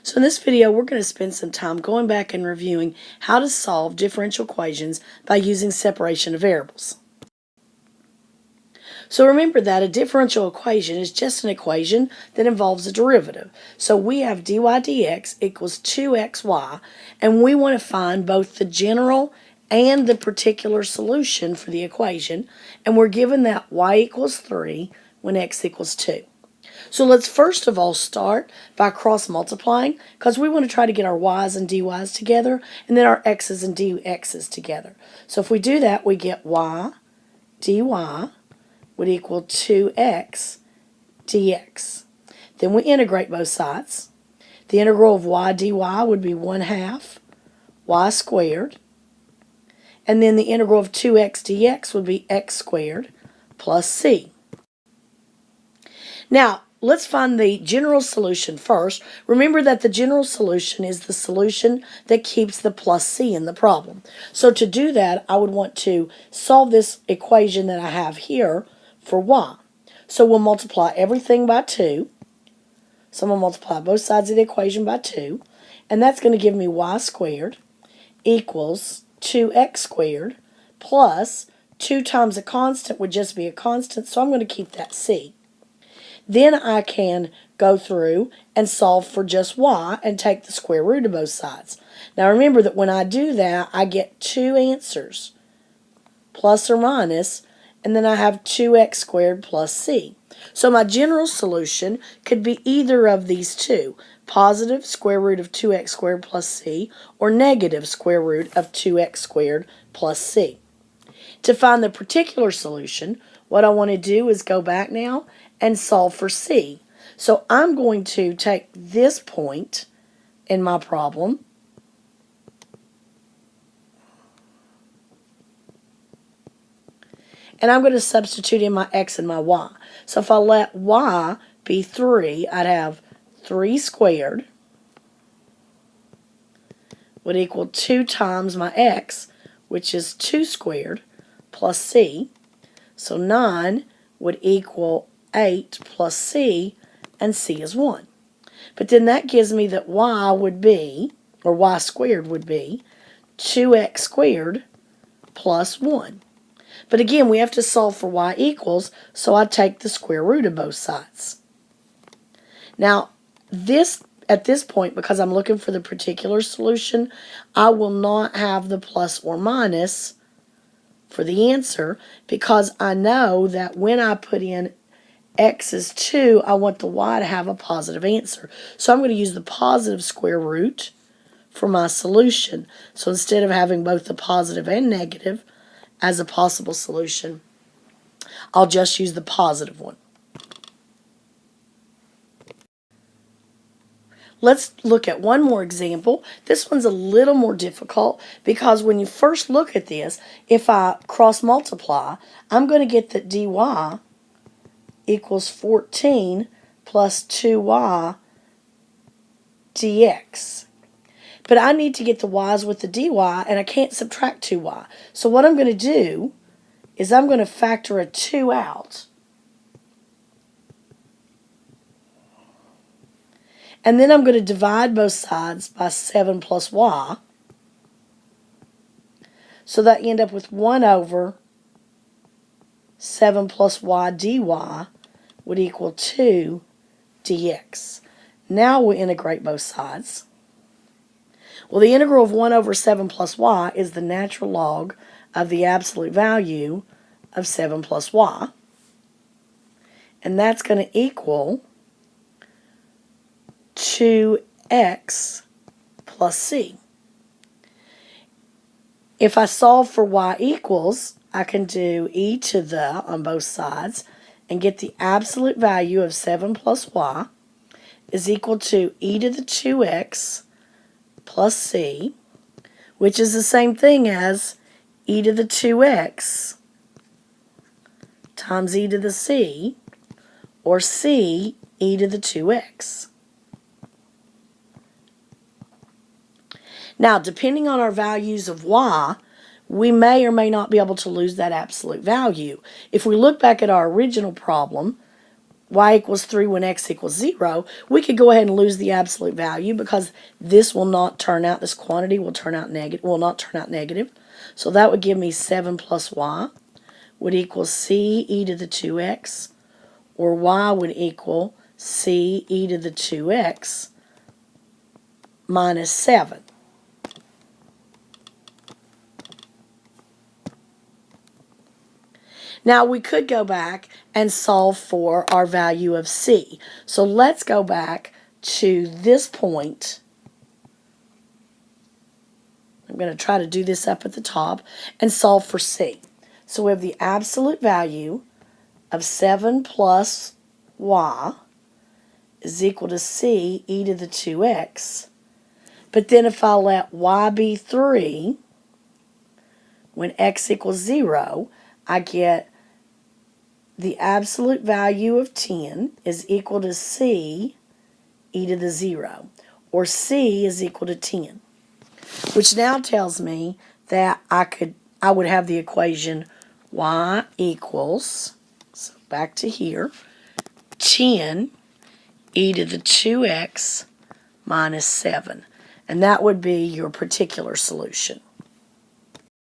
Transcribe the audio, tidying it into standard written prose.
So in this video, we're going to spend some time going back and reviewing how to solve differential equations by using separation of variables. So remember that a differential equation is just an equation that involves a derivative. So we have dy dx equals 2xy, and we want to find both the general and the particular solution for the equation, and we're given that y equals 3 when x equals 2. So let's first of all start by cross multiplying, because we want to try to get our y's and dy's together and then our x's and dx's together. So if we do that, we get y dy would equal 2x dx. Then we integrate both sides. The integral of y dy would be 1/2 y squared. And then the integral of 2x dx would be x squared plus c. Now, let's find the general solution first. Remember that the general solution is the solution that keeps the plus c in the problem. So to do that, I would want to solve this equation that I have here for y. So we'll multiply everything by 2. So I'm going to multiply both sides of the equation by 2. And that's going to give me y squared equals 2x squared plus 2 times a constant would just be a constant. So I'm going to keep that c. Then I can go through and solve for just y and take the square root of both sides. Now remember that when I do that, I get 2 answers, plus or minus, and then I have 2x squared plus c. So my general solution could be either of these two, positive square root of 2x squared plus c, or negative square root of 2x squared plus c. To find the particular solution, what I want to do is go back now and solve for c. So I'm going to take this point in my problem and I'm going to substitute in my x and my y. So if I let y be 3, I'd have 3 squared would equal 2 times my x, which is 2 squared, plus c. So 9 would equal 8 plus c, and c is 1. But then that gives me that y would be, or y squared would be, 2x squared plus 1. But again, we have to solve for y equals, so I take the square root of both sides. Now, at this point, because I'm looking for the particular solution, I will not have the plus or minus for the answer, because I know that when I put in x is 2, I want the y to have a positive answer. So I'm going to use the positive square root for my solution. So instead of having both the positive and negative as a possible solution, I'll just use the positive one. Let's look at one more example. This one's a little more difficult because when you first look at this, if I cross multiply, I'm going to get that dy equals 14 plus 2y dx. But I need to get the y's with the dy, and I can't subtract 2y. So what I'm going to do is I'm going to factor a 2 out. And then I'm going to divide both sides by 7 plus y. So that you end up with 1 over 7 plus y dy would equal 2 dx. Now we integrate both sides. Well, the integral of 1 over 7 plus y is the natural log of the absolute value of 7 plus y. And that's going to equal 2x plus c. If I solve for y equals, I can do e to the on both sides and get the absolute value of 7 plus y is equal to e to the 2x plus c, which is the same thing as e to the 2x times e to the c, or c e to the 2x. Now, depending on our values of y, we may or may not be able to lose that absolute value. If we look back at our original problem, y equals 3 when x equals 0, we could go ahead and lose the absolute value because this will not turn out, this quantity will turn out negative, will not turn out negative. So that would give me 7 plus y would equal c e to the 2x, or y would equal c e to the 2x minus 7. Now we could go back and solve for our value of c. So let's go back to this point. I'm going to try to do this up at the top and solve for c. So we have the absolute value of 7 plus y is equal to c e to the 2x. But then if I let y be 3, when x equals 0, I get the absolute value of 10 is equal to c e to the 0, or c is equal to 10, which now tells me that I would have the equation y equals, so back to here, 10 e to the 2x minus 7. And that would be your particular solution.